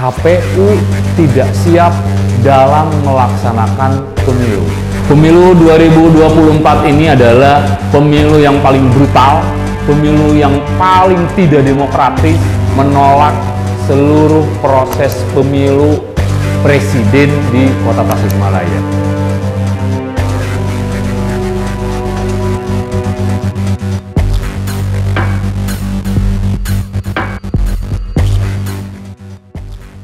KPU tidak siap dalam melaksanakan pemilu. Pemilu 2024 ini adalah pemilu yang paling brutal, pemilu yang paling tidak demokratis, menolak seluruh proses pemilu presiden di Kota Tasikmalaya.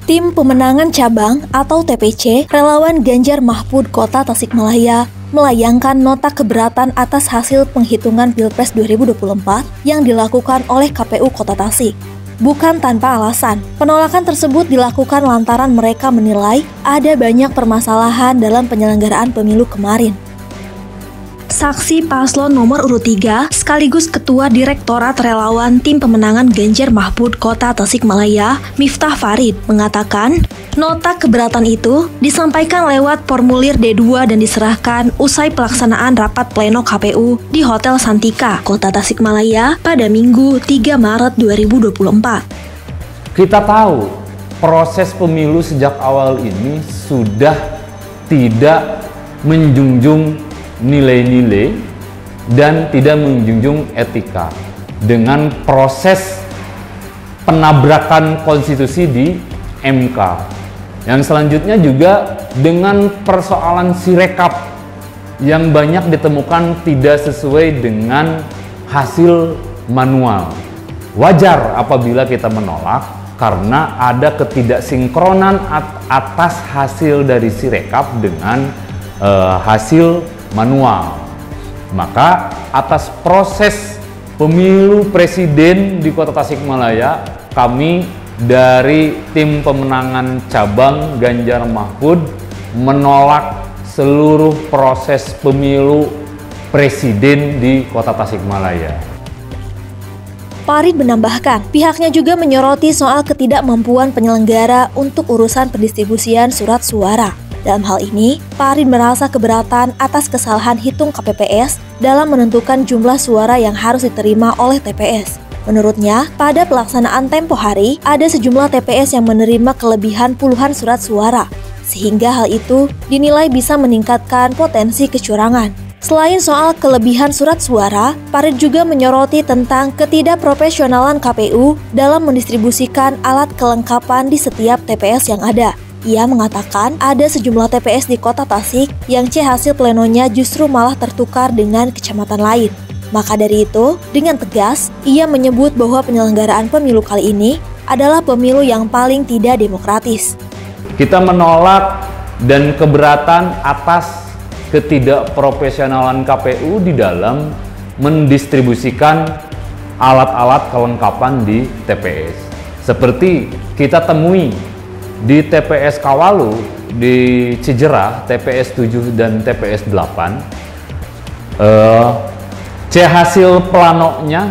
Tim Pemenangan Cabang atau TPC Relawan Ganjar Mahfud Kota Tasikmalaya melayangkan nota keberatan atas hasil penghitungan Pilpres 2024 yang dilakukan oleh KPU Kota Tasik. Bukan tanpa alasan, penolakan tersebut dilakukan lantaran mereka menilai ada banyak permasalahan dalam penyelenggaraan pemilu kemarin. Saksi paslon nomor urut 3 sekaligus Ketua Direktorat Relawan Tim Pemenangan Ganjar Mahfud Kota Tasikmalaya, Miftah Farid, mengatakan nota keberatan itu disampaikan lewat formulir D2 dan diserahkan usai pelaksanaan rapat pleno KPU di Hotel Santika, Kota Tasikmalaya pada Minggu 3 Maret 2024. Kita tahu proses pemilu sejak awal ini sudah tidak menjunjung nilai-nilai dan tidak menjunjung etika dengan proses penabrakan konstitusi di MK. Yang selanjutnya juga dengan persoalan sirekap yang banyak ditemukan tidak sesuai dengan hasil manual. Wajar apabila kita menolak karena ada ketidaksinkronan atas hasil dari sirekap dengan hasil manual. Maka atas proses pemilu presiden di Kota Tasikmalaya, kami dari Tim Pemenangan Cabang Ganjar Mahfud menolak seluruh proses pemilu presiden di Kota Tasikmalaya. Farid menambahkan, pihaknya juga menyoroti soal ketidakmampuan penyelenggara untuk urusan pendistribusian surat suara. Dalam hal ini, Farid merasa keberatan atas kesalahan hitung KPPS dalam menentukan jumlah suara yang harus diterima oleh TPS. Menurutnya, pada pelaksanaan tempo hari, ada sejumlah TPS yang menerima kelebihan puluhan surat suara, sehingga hal itu dinilai bisa meningkatkan potensi kecurangan. Selain soal kelebihan surat suara, Farid juga menyoroti tentang ketidakprofesionalan KPU dalam mendistribusikan alat kelengkapan di setiap TPS yang ada. Ia mengatakan ada sejumlah TPS di Kota Tasik yang hasil plenonya justru malah tertukar dengan kecamatan lain. Maka dari itu, dengan tegas, ia menyebut bahwa penyelenggaraan pemilu kali ini adalah pemilu yang paling tidak demokratis. Kita menolak dan keberatan atas ketidakprofesionalan KPU di dalam mendistribusikan alat-alat kelengkapan di TPS. Seperti kita temui di TPS Kawalu, di Cijerah, TPS 7 dan TPS 8, C hasil planonya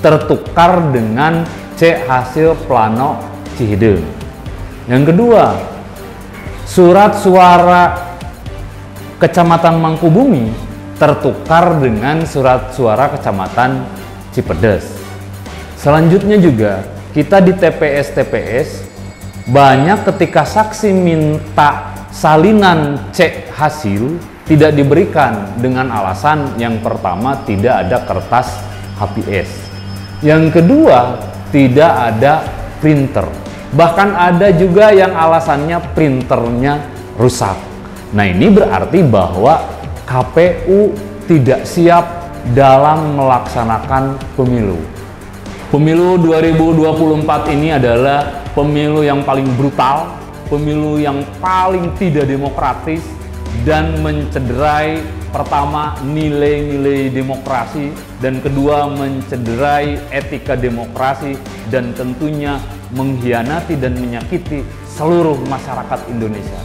tertukar dengan C hasil plano Cihideng. Yang kedua, surat suara Kecamatan Mangkubumi tertukar dengan surat suara Kecamatan Cipedes. Selanjutnya juga, kita di TPS banyak ketika saksi minta salinan cek hasil tidak diberikan dengan alasan yang pertama tidak ada kertas HPS, yang kedua tidak ada printer, bahkan ada juga yang alasannya printernya rusak. Nah, ini berarti bahwa KPU tidak siap dalam melaksanakan pemilu. Pemilu 2024 ini adalah pemilu yang paling brutal, pemilu yang paling tidak demokratis dan mencederai pertama nilai-nilai demokrasi dan kedua mencederai etika demokrasi dan tentunya mengkhianati dan menyakiti seluruh masyarakat Indonesia.